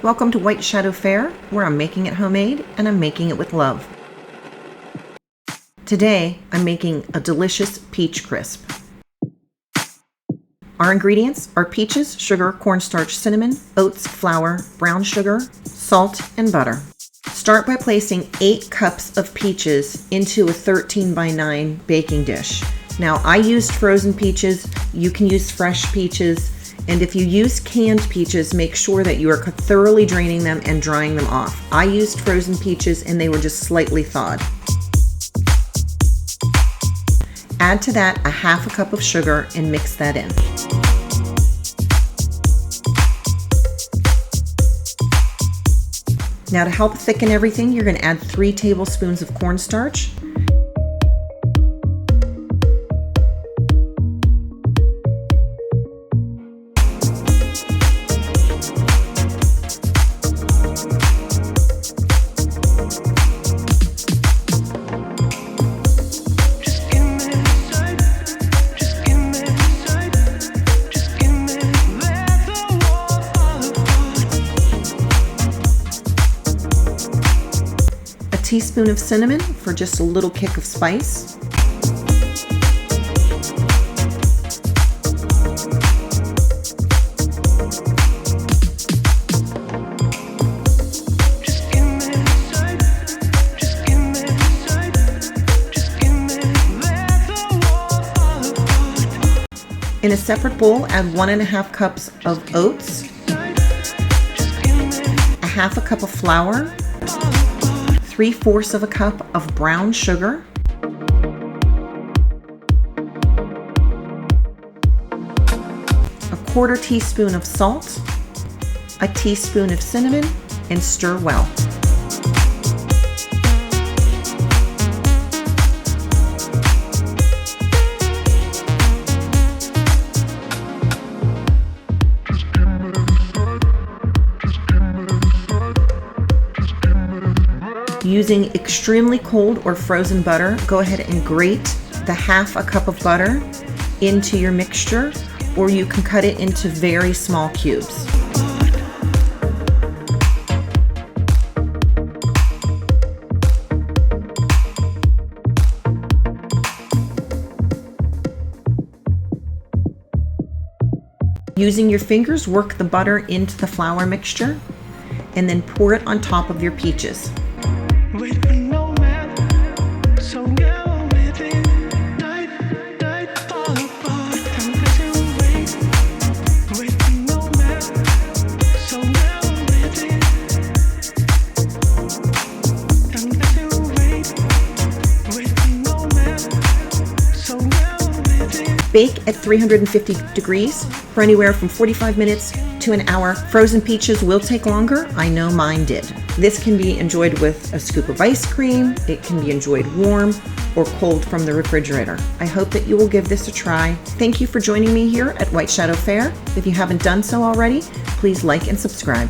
Welcome to White Shadow Fare, where I'm making it homemade and I'm making it with love. Today, I'm making a delicious peach crisp. Our ingredients are peaches, sugar, cornstarch, cinnamon, oats, flour, brown sugar, salt, and butter. Start by placing 8 cups of peaches into a 13 by 9 baking dish. Now, I used frozen peaches. You can use fresh peaches. And if you use canned peaches, make sure that you are thoroughly draining them and drying them off. I used frozen peaches and they were just slightly thawed. Add to that a half a cup of sugar and mix that in. Now to help thicken everything, you're going to add 3 tablespoons of cornstarch, teaspoon of cinnamon for just a little kick of spice, in a separate bowl, add 1.5 cups of oats, a half a cup of flour, 3/4 of a cup of brown sugar, a 1/4 teaspoon of salt, a teaspoon of cinnamon, and stir well. Using extremely cold or frozen butter, go ahead and grate the half a cup of butter into your mixture, or you can cut it into very small cubes. Using your fingers, work the butter into the flour mixture and then pour it on top of your peaches. Bake at 350 degrees for anywhere from 45 minutes to an hour. Frozen peaches will take longer. I know mine did. This can be enjoyed with a scoop of ice cream. It can be enjoyed warm or cold from the refrigerator. I hope that you will give this a try. Thank you for joining me here at White Shadow Fare. If you haven't done so already, please like and subscribe.